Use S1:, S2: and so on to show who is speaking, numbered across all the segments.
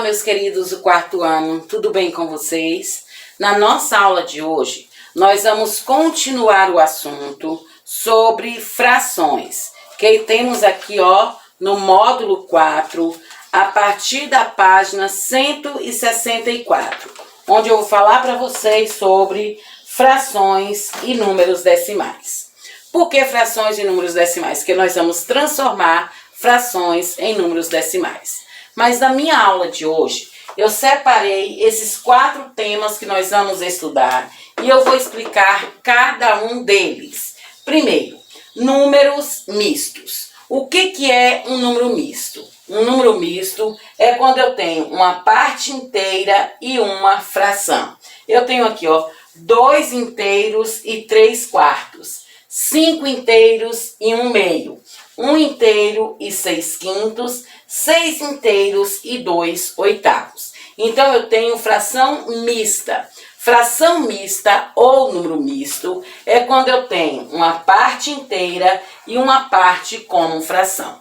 S1: meus queridos do quarto ano, tudo bem com vocês? Na nossa aula de hoje, nós vamos continuar o assunto sobre frações, que temos aqui, ó, no módulo 4, a partir da página 164, onde eu vou falar para vocês sobre frações e números decimais. Por que frações e números decimais? Porque nós vamos transformar frações em números decimais. Mas na minha aula de hoje, eu separei esses 4 temas que nós vamos estudar e eu vou explicar cada um deles. Primeiro, números mistos. O que é um número misto? Um número misto é quando eu tenho uma parte inteira e uma fração. Eu tenho aqui, ó, 2 inteiros e 3 quartos, 5 inteiros e 1 meio, 1 inteiro e 6 quintos, 6 inteiros e 2 oitavos. Então, eu tenho fração mista. Fração mista ou número misto é quando eu tenho uma parte inteira e uma parte como fração.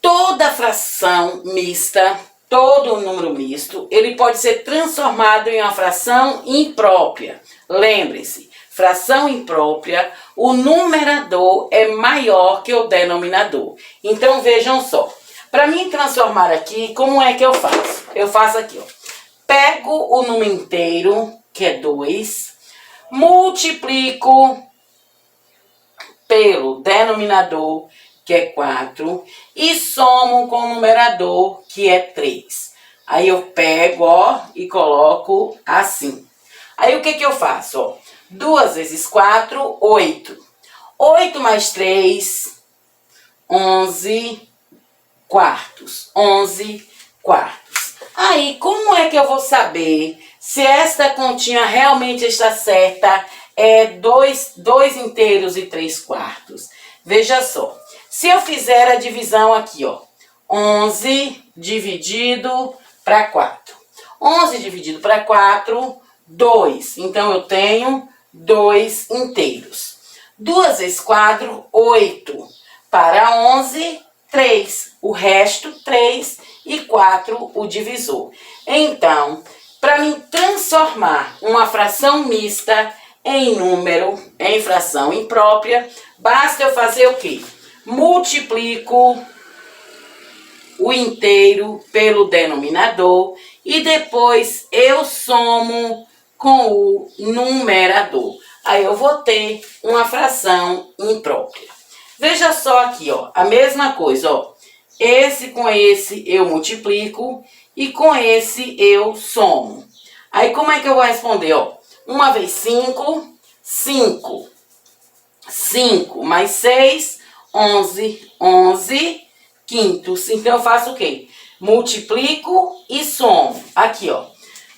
S1: Toda fração mista, todo número misto, ele pode ser transformado em uma fração imprópria. Lembre-se, fração imprópria, o numerador é maior que o denominador. Então, vejam só. Para mim transformar aqui, como é que eu faço? Eu faço aqui, ó. Pego o número inteiro, que é 2, multiplico pelo denominador, que é 4, e somo com o numerador, que é 3. Aí eu pego, ó, e coloco assim. Aí o que eu faço, ó? 2 vezes 4, 8. 8 mais 3, 11 quartos. 11 quartos. Aí, como é que eu vou saber se esta continha realmente está certa? É 2 inteiros e 3 quartos. Veja só. Se eu fizer a divisão aqui, ó. 11 dividido para 4. 11 dividido para 4, 2. Então, eu tenho 2 inteiros. 2 vezes 4, 8. Para 11, 3. O resto, 3. E 4, o divisor. Então, para mim transformar uma fração mista em número, em fração imprópria, basta eu fazer o quê? Multiplico o inteiro pelo denominador e depois eu somo com o numerador. Aí eu vou ter uma fração imprópria. Veja só aqui, ó, a mesma coisa, ó. Esse com esse eu multiplico e com esse eu somo. Aí como é que eu vou responder, ó? 1 vezes 5, 5. 5 mais 6, 11. 11 quintos. Então eu faço o quê? Multiplico e somo. Aqui, ó.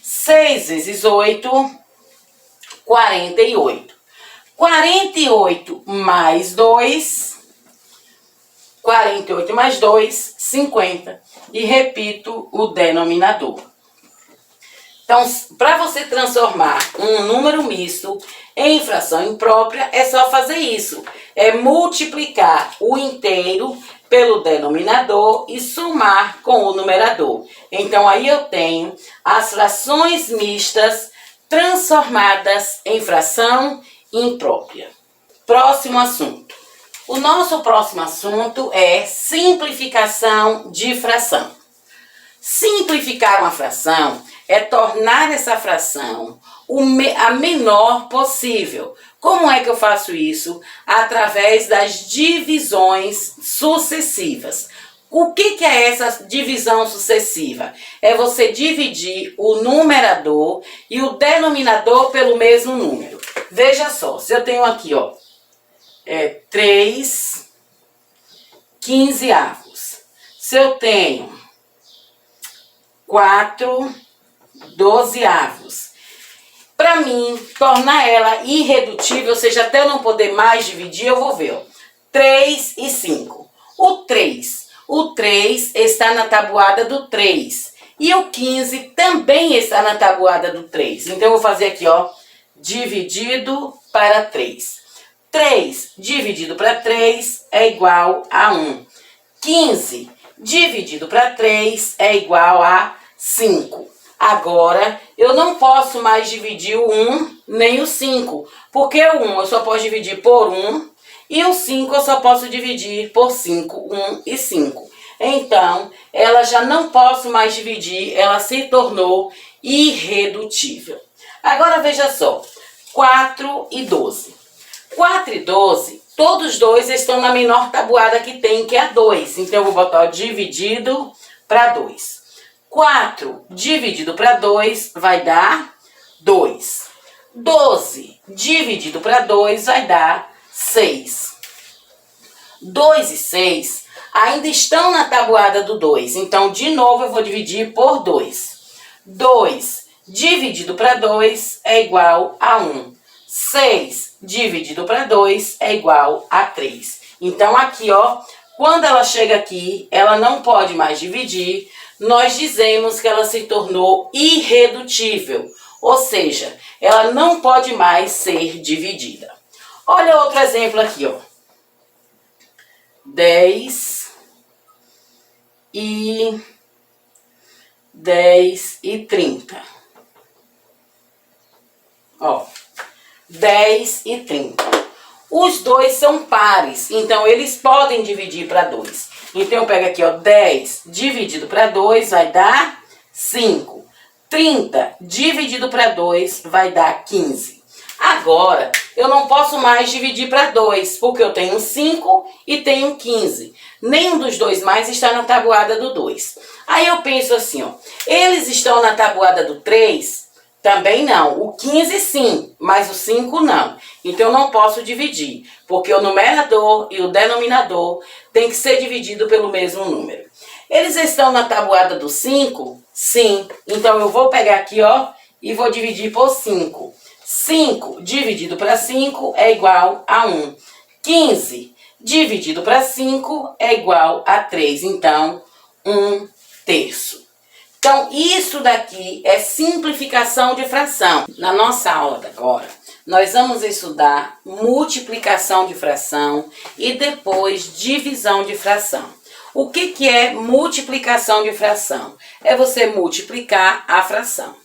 S1: 6 vezes 8, 48. 48 mais 2, 48 mais 2, 50. E repito o denominador. Então, para você transformar um número misto em fração imprópria, é só fazer isso. É multiplicar o inteiro pelo denominador e somar com o numerador. Então, aí eu tenho as frações mistas transformadas em fração imprópria. Próximo assunto. O nosso próximo assunto é simplificação de fração. Simplificar uma fração é tornar essa fração a menor possível. Como é que eu faço isso? Através das divisões sucessivas. O que é essa divisão sucessiva? É você dividir o numerador e o denominador pelo mesmo número. Veja só, se eu tenho aqui, ó, 3 quinzeavos. Se eu tenho 4 dozeavos. Para mim, tornar ela irredutível, ou seja, até eu não poder mais dividir, eu vou ver, ó, 3 e 5. O 3 está na tabuada do 3. E o 15 também está na tabuada do 3. Então, eu vou fazer aqui, ó, dividido para 3. 3 dividido para 3 é igual a 1. 15 dividido para 3 é igual a 5. Agora, eu não posso mais dividir o 1 nem o 5, porque o 1 eu só posso dividir por 1 e o 5 eu só posso dividir por 5, 1 e 5. Então, ela já não posso mais dividir, ela se tornou irredutível. Agora, veja só, 4 e 12. 4 e 12, todos os dois estão na menor tabuada que tem, que é a 2. Então, eu vou botar o dividido para 2. 4 dividido para 2 vai dar 2. 12 dividido para 2 vai dar 6. 2 e 6 ainda estão na tabuada do 2. Então, de novo, eu vou dividir por 2. 2 dividido para 2 é igual a 1. 6 dividido para 2 é igual a 3. Então, aqui, ó, quando ela chega aqui, ela não pode mais dividir. Nós dizemos que ela se tornou irredutível. Ou seja, ela não pode mais ser dividida. Olha outro exemplo aqui, ó. 10 e 30. Ó, 10 e 30. Os dois são pares, então eles podem dividir para 2. Então eu pego aqui, ó, 10 dividido para 2 vai dar 5. 30 dividido para 2 vai dar 15. Agora, eu não posso mais dividir para 2, porque eu tenho 5 e tenho 15. Nenhum dos dois mais está na tabuada do 2. Aí eu penso assim, ó, eles estão na tabuada do 3? Também não. O 15 sim, mas o 5 não. Então eu não posso dividir, porque o numerador e o denominador tem que ser dividido pelo mesmo número. Eles estão na tabuada do 5? Sim. Então eu vou pegar aqui, ó, e vou dividir por 5. 5 dividido para 5 é igual a 1. 15 dividido para 5 é igual a 3. Então, 1/3. Então, isso daqui é simplificação de fração. Na nossa aula de agora, nós vamos estudar multiplicação de fração e depois divisão de fração. O que é multiplicação de fração? É você multiplicar a fração.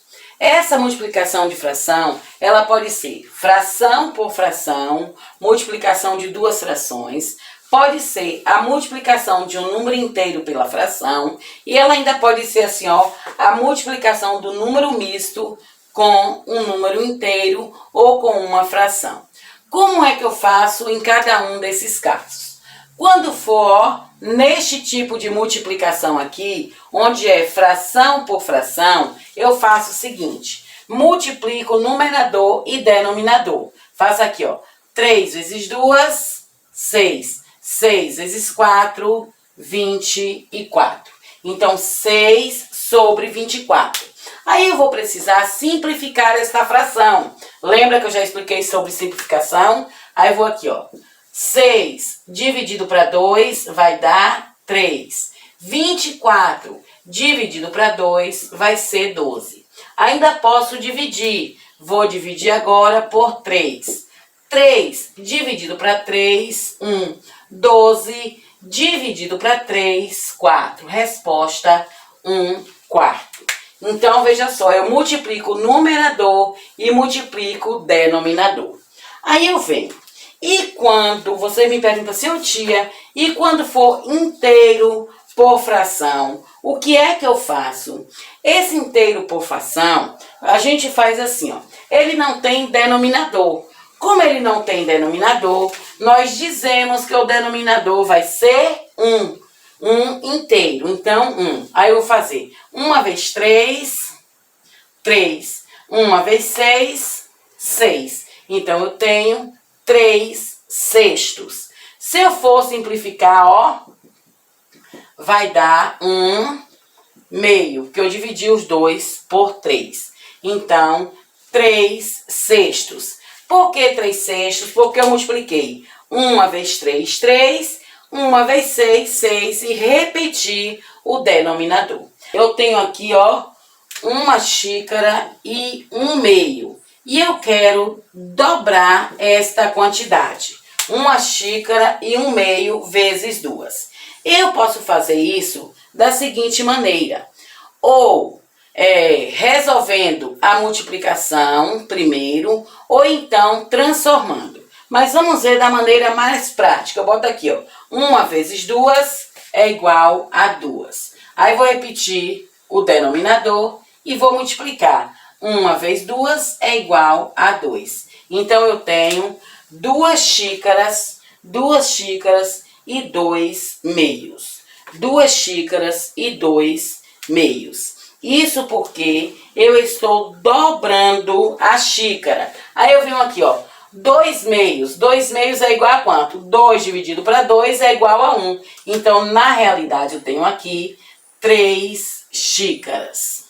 S1: Essa multiplicação de fração, ela pode ser fração por fração, multiplicação de duas frações, pode ser a multiplicação de um número inteiro pela fração, e ela ainda pode ser assim, ó, a multiplicação do número misto com um número inteiro ou com uma fração. Como é que eu faço em cada um desses casos? Quando for neste tipo de multiplicação aqui, onde é fração por fração, eu faço o seguinte, multiplico numerador e denominador. Faço aqui, ó, 3 vezes 2, 6. 6 vezes 4, 24. Então, 6 sobre 24. Aí eu vou precisar simplificar esta fração. Lembra que eu já expliquei sobre simplificação? Aí eu vou aqui, ó. 6 dividido para 2 vai dar 3. 24 dividido para 2 vai ser 12. Ainda posso dividir. Vou dividir agora por 3. 3 dividido para 3, 1. 12 dividido para 3, 4. Resposta, 1/4. Então, veja só, eu multiplico o numerador e multiplico o denominador. Aí eu venho. E quando, você me pergunta assim, tia, e quando for inteiro por fração, o que é que eu faço? Esse inteiro por fração, a gente faz assim, ó. Ele não tem denominador. Como ele não tem denominador, nós dizemos que o denominador vai ser 1. 1 inteiro. Então, 1. Aí eu vou fazer 1 vezes 3, 3. 1 vezes 6, 6. Então, eu tenho 3/6. Se eu for simplificar, ó, vai dar 1/2, porque eu dividi os dois por 3. Então, 3/6. Por que 3/6? Porque eu multipliquei 1 vezes 3, 3, 1 vezes 6, 6 e repeti o denominador. Eu tenho aqui, ó, 1 xícara e 1/2. E eu quero dobrar esta quantidade. 1 xícara e 1/2 vezes 2. Eu posso fazer isso da seguinte maneira. Ou resolvendo a multiplicação primeiro, ou então transformando. Mas vamos ver da maneira mais prática. Eu boto aqui, ó, 1 vezes 2 é igual a 2. Aí vou repetir o denominador e vou multiplicar. 1 vezes 2 é igual a 2. Então, eu tenho 2 xícaras e 2 meios. 2 xícaras e 2 meios. Isso porque eu estou dobrando a xícara. Aí eu venho aqui, ó, 2 meios. 2 meios é igual a quanto? 2 dividido para 2 é igual a 1. Então, na realidade, eu tenho aqui 3 xícaras.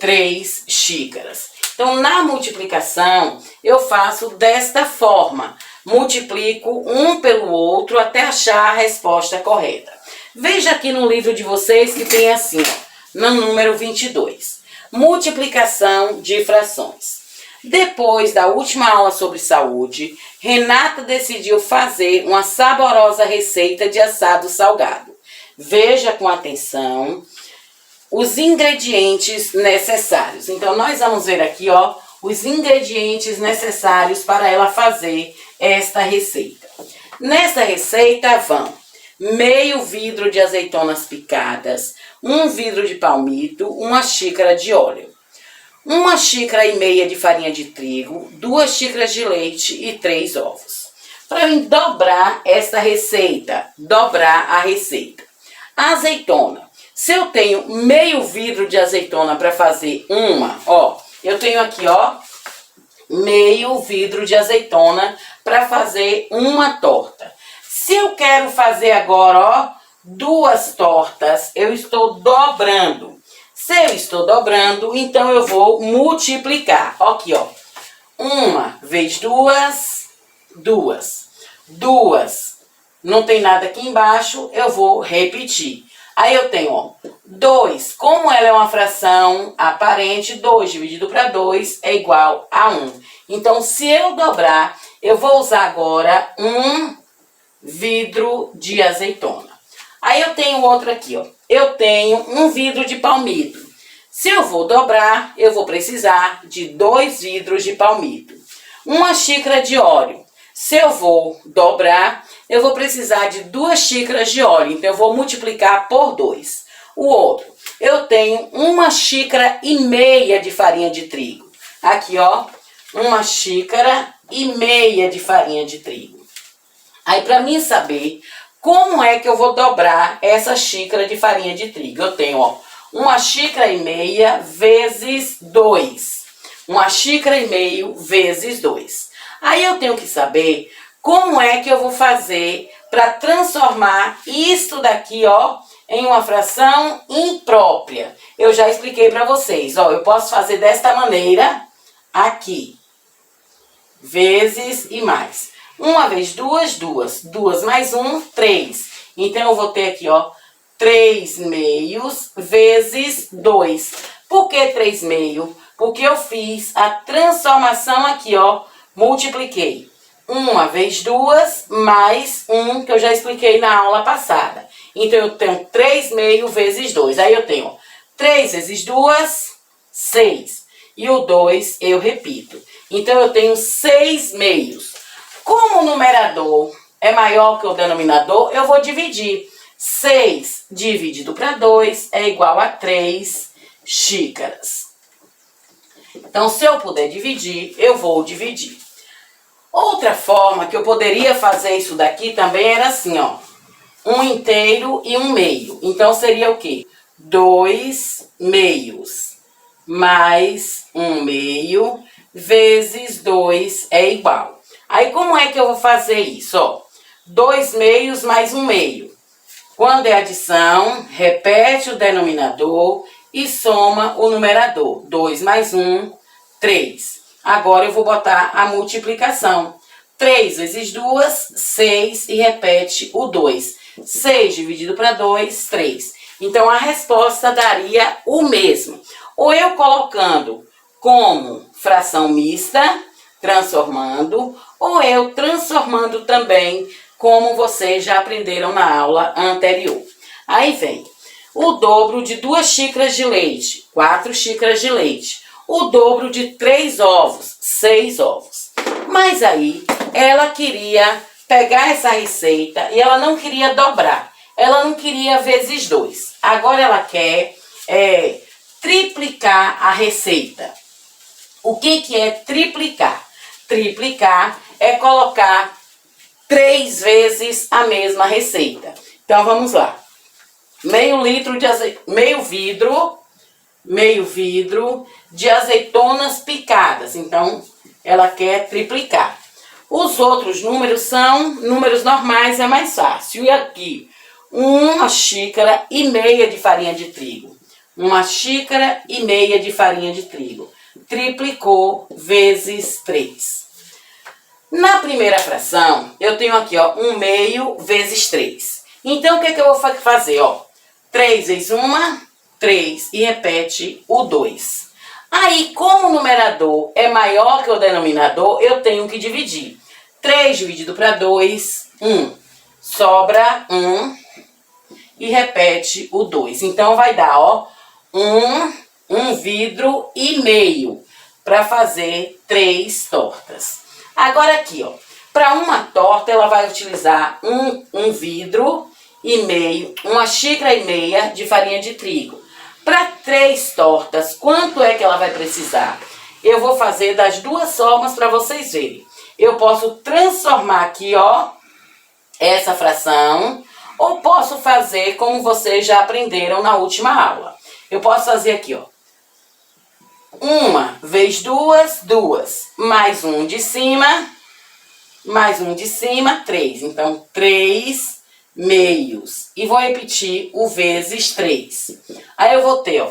S1: 3 xícaras. Então, na multiplicação, eu faço desta forma. Multiplico um pelo outro até achar a resposta correta. Veja aqui no livro de vocês que tem assim, ó, no número 22. Multiplicação de frações. Depois da última aula sobre saúde, Renata decidiu fazer uma saborosa receita de assado salgado. Veja com atenção os ingredientes necessários. Então, nós vamos ver aqui, ó, os ingredientes necessários para ela fazer esta receita. Nessa receita vão meio vidro de azeitonas picadas, 1 vidro de palmito, 1 xícara de óleo, 1,5 xícaras de farinha de trigo, 2 xícaras de leite e 3 ovos. Para eu dobrar esta receita, dobrar a receita. Azeitona. Se eu tenho meio vidro de azeitona para fazer uma, ó, eu tenho aqui, ó, meio vidro de azeitona para fazer uma torta. Se eu quero fazer agora, ó, 2 tortas, eu estou dobrando. Se eu estou dobrando, então eu vou multiplicar. Aqui, ó, 1 vezes 2, 2. 2, não tem nada aqui embaixo, eu vou repetir. Aí eu tenho, ó, 2, como ela é uma fração aparente, 2 dividido para 2 é igual a 1. Então, se eu dobrar, eu vou usar agora 1 vidro de azeitona. Aí eu tenho outro aqui, ó. Eu tenho 1 vidro de palmito. Se eu vou dobrar, eu vou precisar de 2 vidros de palmito. 1 xícara de óleo. Se eu vou dobrar, eu vou precisar de 2 xícaras de óleo. Então, eu vou multiplicar por 2. O outro, eu tenho 1,5 xícara de farinha de trigo. Aqui, ó, 1,5 xícara de farinha de trigo. Aí, para mim saber como é que eu vou dobrar essa xícara de farinha de trigo, eu tenho, ó, 1,5 xícara vezes 2. 1,5 xícara vezes 2. Aí eu tenho que saber como é que eu vou fazer para transformar isto daqui, ó, em uma fração imprópria. Eu já expliquei para vocês, ó, eu posso fazer desta maneira aqui. Vezes e mais. 1 vezes 2, 2. 2 mais 1, 3. Então, eu vou ter aqui, ó, 3 meios vezes 2. Por que 3 meios? Porque eu fiz a transformação aqui, ó, multipliquei. 1 vezes 2 mais 1, que eu já expliquei na aula passada. Então, eu tenho 3 meios vezes 2. Aí, eu tenho, ó, 3 vezes 2, 6. E o 2 eu repito. Então, eu tenho 6 meios. Como o numerador é maior que o denominador, eu vou dividir. 6 dividido para 2 é igual a 3 xícaras. Então, se eu puder dividir, eu vou dividir. Outra forma que eu poderia fazer isso daqui também era assim, ó. 1 inteiro e 1 meio. Então, seria o quê? 2 meios mais 1 meio vezes 2 é igual. Aí, como é que eu vou fazer isso? Ó, 2 meios mais 1 meio. Quando é adição, repete o denominador e soma o numerador. 2 mais 1, 3. Agora, eu vou botar a multiplicação. 3 vezes 2, 6 e repete o 2. 6 dividido para 2, 3. Então, a resposta daria o mesmo. Ou eu colocando como fração mista, transformando, ou eu transformando também, como vocês já aprenderam na aula anterior. Aí vem O dobro de 2 xícaras de leite, 4 xícaras de leite. O dobro de 3 ovos, 6 ovos. Mas aí, ela queria pegar essa receita e ela não queria dobrar. Ela não queria vezes 2. Agora ela quer triplicar a receita. O que é triplicar? Triplicar é colocar 3 vezes a mesma receita. Então vamos lá. Meio vidro de azeitonas picadas. Então ela quer triplicar. Os outros números são números normais, é mais fácil. E aqui, 1,5 xícaras de farinha de trigo. 1,5 xícaras de farinha de trigo. Triplicou vezes 3. Na primeira fração, eu tenho aqui, ó, 1/2 vezes 3. Então, o que eu vou fazer, ó? 3 vezes 1, 3, e repete o 2. Aí, como o numerador é maior que o denominador, eu tenho que dividir. 3 dividido para 2, 1. Sobra 1 e repete o 2. Então, vai dar, ó, 1 vidro e meio para fazer 3 tortas. Agora aqui, ó, para uma torta, ela vai utilizar um vidro e meio, 1,5 xícaras de farinha de trigo. Para 3 tortas, quanto é que ela vai precisar? Eu vou fazer das duas formas para vocês verem. Eu posso transformar aqui, ó, essa fração, ou posso fazer como vocês já aprenderam na última aula. Eu posso fazer aqui, ó, 1 vezes 2, 2, mais 1 de cima, 3. Então, 3 meios. E vou repetir o vezes 3. Aí eu vou ter, ó,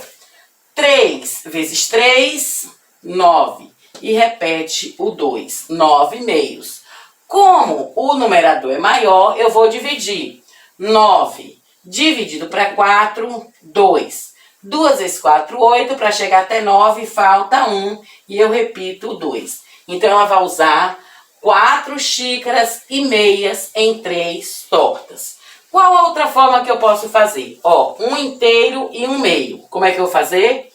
S1: 3 vezes 3, 9. E repete o 2, 9 meios. Como o numerador é maior, eu vou dividir. 9 dividido para 4, 2. 2 vezes 4, 8. Para chegar até 9, falta 1. E eu repito o 2. Então, ela vai usar 4 xícaras e meias em 3 tortas. Qual a outra forma que eu posso fazer? Ó, 1 inteiro e 1 meio. Como é que eu vou fazer?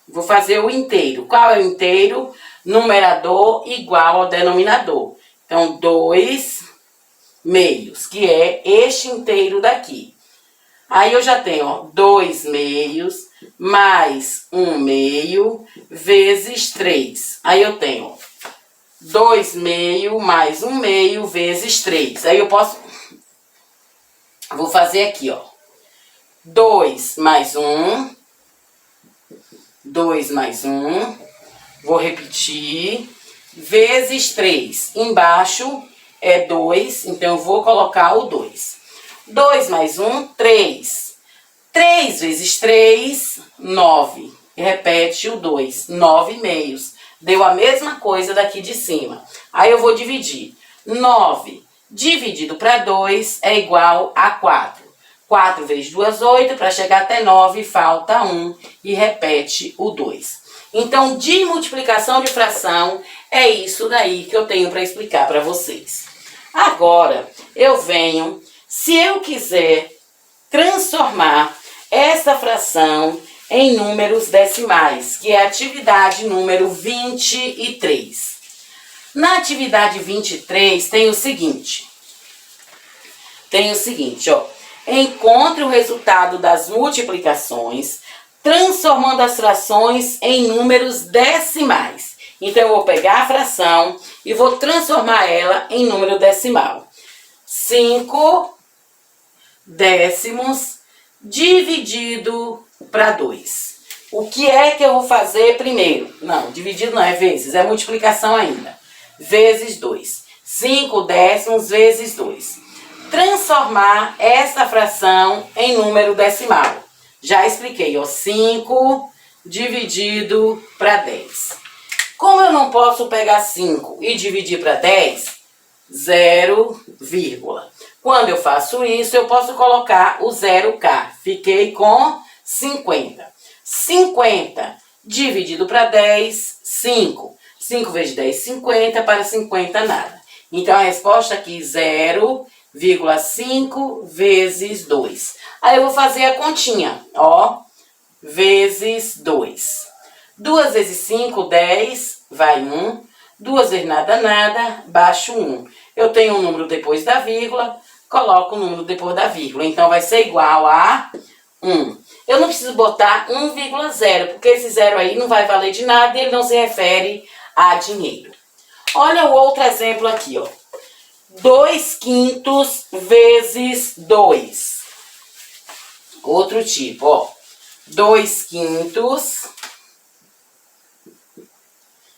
S1: Vou fazer o inteiro. Qual é o inteiro? Numerador igual ao denominador. Então, 2 meios, que é este inteiro daqui. Aí eu já tenho, ó, 2 meios mais 1 meio vezes 3. Aí eu tenho 2 meios mais 1 meio vezes 3. Aí eu posso... Vou fazer aqui, ó. 2 mais 1. 2 mais 1. Vou repetir. Vezes 3. Embaixo é 2, então eu vou colocar o 2. 2 mais 1, 3. 3 vezes 3, 9. E repete o 2, 9 meios. Deu a mesma coisa daqui de cima. Aí eu vou dividir. 9 dividido para 2 é igual a 4. 4 vezes 2, 8. Para chegar até 9, falta 1. E repete o 2. Então, de multiplicação de fração, é isso daí que eu tenho para explicar para vocês. Agora, eu venho... Se eu quiser transformar essa fração em números decimais, que é a atividade número 23. Na atividade 23 tem o seguinte, ó. Encontre o resultado das multiplicações, transformando as frações em números decimais. Então, eu vou pegar a fração e vou transformar ela em número decimal. 5 décimos dividido para 2. O que é que eu vou fazer primeiro? Não, dividido não, é vezes, é multiplicação ainda. Vezes 2. 5 décimos vezes 2. Transformar essa fração em número decimal. Já expliquei, ó, 5 dividido para 10. Como eu não posso pegar 5 e dividir para 10, 0, vírgula. Quando eu faço isso, eu posso colocar o 0K. Fiquei com 50. 50 dividido para 10, 5. 5 vezes 10, 50. Para 50, nada. Então, a resposta aqui, 0, 0,5 vezes 2. Aí eu vou fazer a continha, ó, vezes 2. 2 vezes 5, 10, vai 1. 2 vezes nada, nada, baixo 1. Eu tenho um número depois da vírgula, coloco o número depois da vírgula. Então, vai ser igual a 1. Eu não preciso botar 1,0, porque esse zero aí não vai valer de nada e ele não se refere a dinheiro. Olha o outro exemplo aqui, ó. 2/5 vezes 2. Outro tipo, ó. 2/5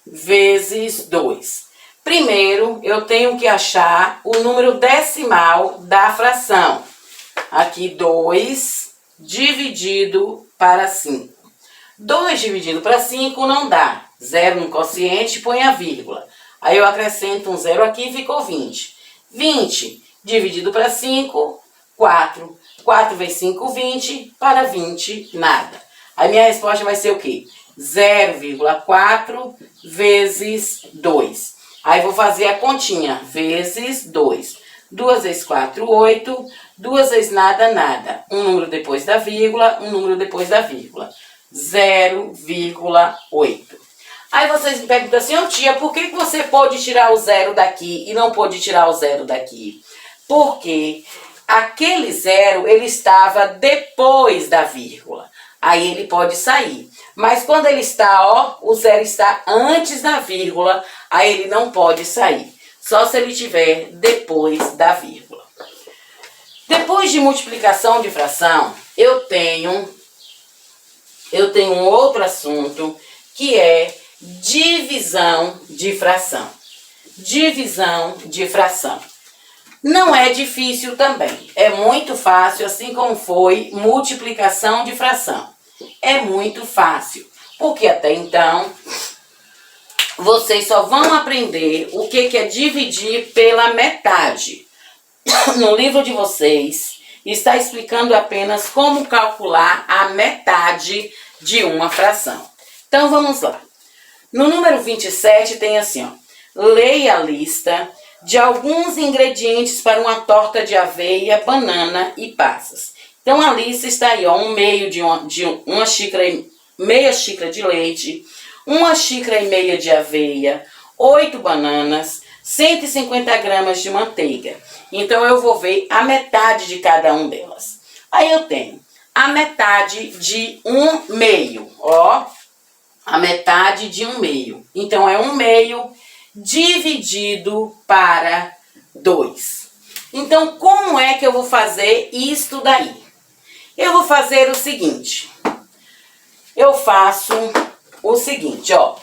S1: vezes 2. Primeiro, eu tenho que achar o número decimal da fração. Aqui, 2 dividido para 5. 2 dividido para 5 não dá. 0 no quociente, põe a vírgula. Aí eu acrescento um 0 aqui e ficou 20. 20 dividido para 5, 4. 4 vezes 5, 20. Para 20, nada. Aí minha resposta vai ser o quê? 0,4 vezes 2. Aí vou fazer a continha. Vezes 2. 2 vezes 4, 8. 2 vezes nada, nada. Um número depois da vírgula, um número depois da vírgula. 0,8. Aí vocês me perguntam assim, tia, por que você pode tirar o zero daqui e não pode tirar o zero daqui? Porque aquele zero, ele estava depois da vírgula. Aí ele pode sair. Mas quando ele está, ó, o zero está antes da vírgula, aí ele não pode sair. Só se ele estiver depois da vírgula. Depois de multiplicação de fração, eu tenho um outro assunto que é divisão de fração. Divisão de fração. Não é difícil também. É muito fácil, assim como foi multiplicação de fração. É muito fácil. Porque até então, vocês só vão aprender o que é dividir pela metade. No livro de vocês, está explicando apenas como calcular a metade de uma fração. Então, vamos lá. No número 27 tem assim, ó. Leia a lista de alguns ingredientes para uma torta de aveia, banana e passas. Então, a lista está aí, ó. Um meio de uma xícara, meia xícara de leite, 1,5 xícaras de aveia, 8 bananas, 150 gramas de manteiga. Então, eu vou ver a metade de cada um delas. Aí, eu tenho a metade de 1/2, ó. A metade de 1/2. Então, é 1/2 dividido para 2. Então, como é que eu vou fazer isto daí? Eu vou fazer o seguinte. Eu faço o seguinte, ó.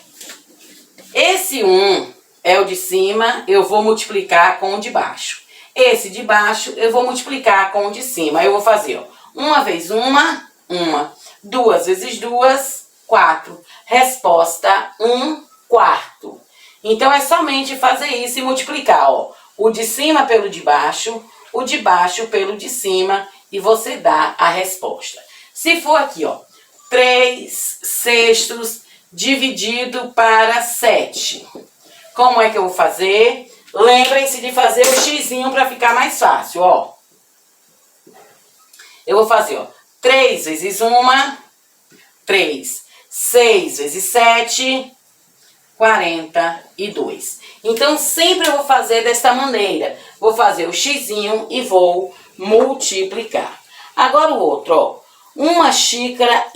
S1: Esse 1 é o de cima, eu vou multiplicar com o de baixo. Esse de baixo, eu vou multiplicar com o de cima. Aí eu vou fazer, ó. 1 vezes 1. 2 vezes 2, 4. Resposta, 1/4. Então, é somente fazer isso e multiplicar, ó. O de cima pelo de baixo, o de baixo pelo de cima, e você dá a resposta. Se for aqui, ó, 3/6 dividido para 7. Como é que eu vou fazer? Lembrem-se de fazer o xizinho para ficar mais fácil, ó. Eu vou fazer, ó, 3 vezes 1, 3. 6 vezes 7, 42. Então, sempre eu vou fazer desta maneira. Vou fazer o xizinho e vou multiplicar. Agora o outro, ó. 1,5 xícara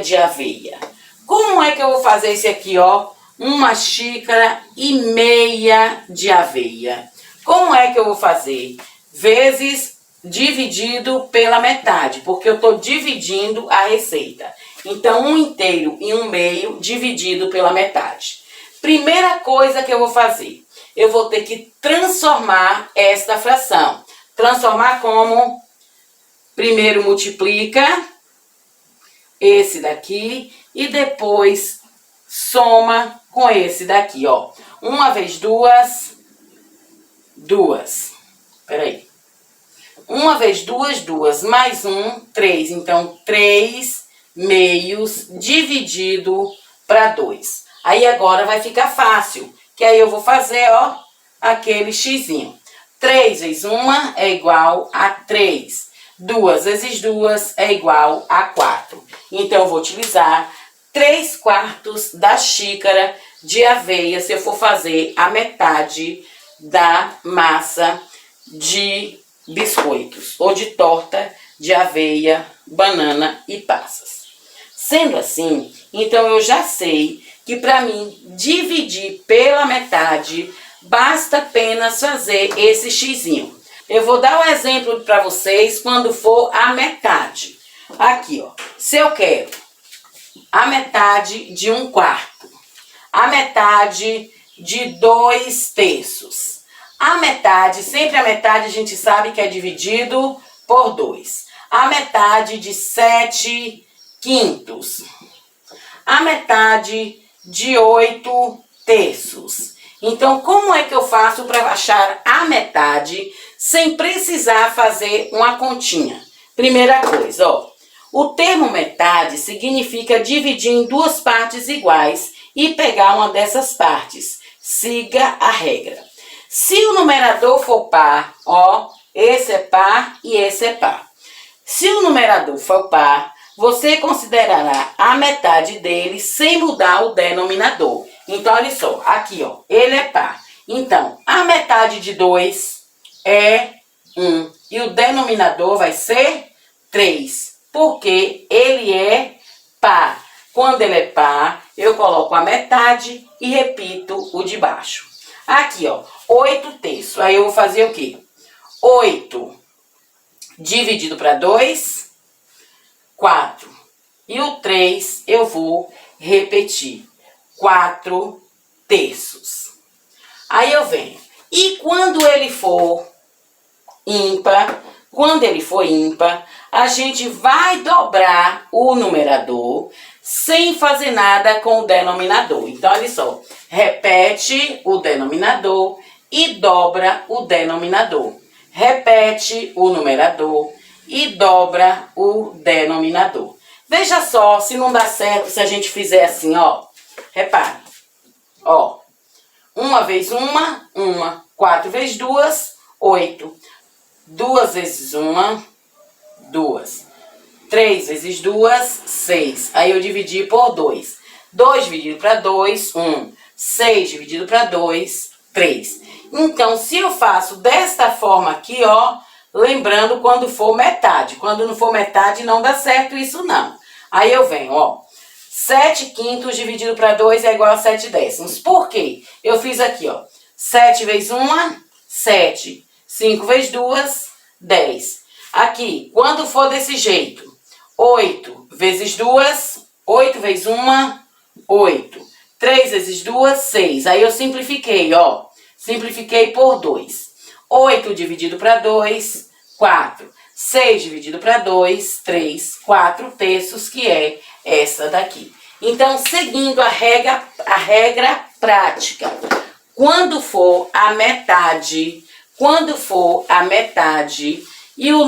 S1: de aveia. Como é que eu vou fazer esse aqui, ó? 1,5 xícara de aveia. Como é que eu vou fazer? Vezes dividido pela metade, porque eu estou dividindo a receita. Então, 1/2 e 1/2 dividido pela metade. Primeira coisa que eu vou fazer, eu vou ter que transformar esta fração. Transformar como? Primeiro multiplica esse daqui e depois soma com esse daqui, ó. 1 vezes 2, 2. Peraí. 1 vezes 2, 2. Mais 1, 3. Então, 3 meios dividido para 2. Aí agora vai ficar fácil, que aí eu vou fazer, ó, aquele xizinho. 3 vezes 1 é igual a 3. 2 vezes 2 é igual a 4. Então, eu vou utilizar 3/4 da xícara de aveia se eu for fazer a metade da massa de biscoitos ou de torta de aveia, banana e passas. Sendo assim, então eu já sei que para mim dividir pela metade basta apenas fazer esse xizinho. Eu vou dar um exemplo para vocês quando for a metade. Aqui, ó, se eu quero a metade de 1/4, a metade de 2/3. A metade, sempre a metade a gente sabe que é dividido por 2. A metade de 7/5. A metade de 8/3. Então, como é que eu faço para achar a metade sem precisar fazer uma continha? Primeira coisa, ó, o termo metade significa dividir em duas partes iguais e pegar uma dessas partes. Siga a regra. Se o numerador for par, ó, esse é par e esse é par. Se o numerador for par, você considerará a metade dele sem mudar o denominador. Então, olha só, aqui, ó, ele é par. Então, a metade de 2 é 1 e o denominador vai ser 3, porque ele é par. Quando ele é par, eu coloco a metade e repito o de baixo. Aqui, ó, 8/3. Aí eu vou fazer o quê? 8 dividido para 2, 4. E o 3 eu vou repetir. 4/3. Aí eu venho. E quando ele for ímpar, a gente vai dobrar o numerador sem fazer nada com o denominador. Então, olha só. Repete o denominador e dobra o denominador. Repete o numerador e dobra o denominador. Veja só se não dá certo se a gente fizer assim, ó. Repare. Ó. 1 vezes 1, 1. 4 vezes 2, 8. 2 vezes 1, 2. 3 vezes 2, 6. Aí eu dividi por 2. 2 dividido para 2, 1. 6 dividido para 2, 3. Então, se eu faço desta forma aqui, ó, lembrando quando for metade. Quando não for metade, não dá certo isso não. Aí eu venho, ó. 7/5 dividido para 2 é igual a 7/10. Por quê? Eu fiz aqui, ó. 7 vezes 1, 7. 5 vezes 2, 10. Aqui, quando for desse jeito, 8 vezes 2, 8 vezes 1, 8. 3 vezes 2, 6. Aí eu simplifiquei, ó. Simplifiquei por 2. 8 dividido para 2, 4. 6 dividido para 2, 3. 4/3, que é essa daqui. Então, seguindo a regra prática, quando for a metade e o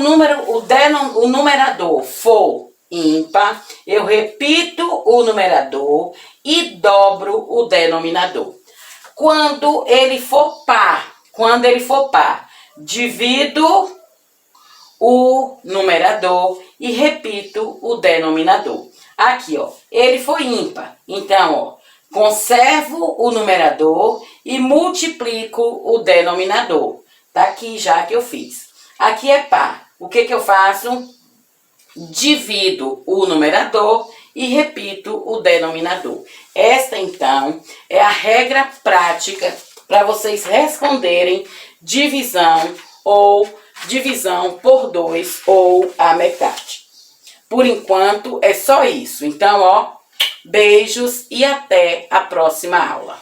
S1: numerador for ímpar, eu repito o numerador e dobro o denominador. Quando ele for par, divido o numerador e repito o denominador. Aqui, ó, ele foi ímpar. Então, ó, conservo o numerador e multiplico o denominador. Tá aqui já que eu fiz. Aqui é par. O que eu faço? Divido o numerador e repito o denominador. Esta, então, é a regra prática para vocês responderem divisão por 2 ou a metade. Por enquanto, é só isso. Então, ó, beijos e até a próxima aula.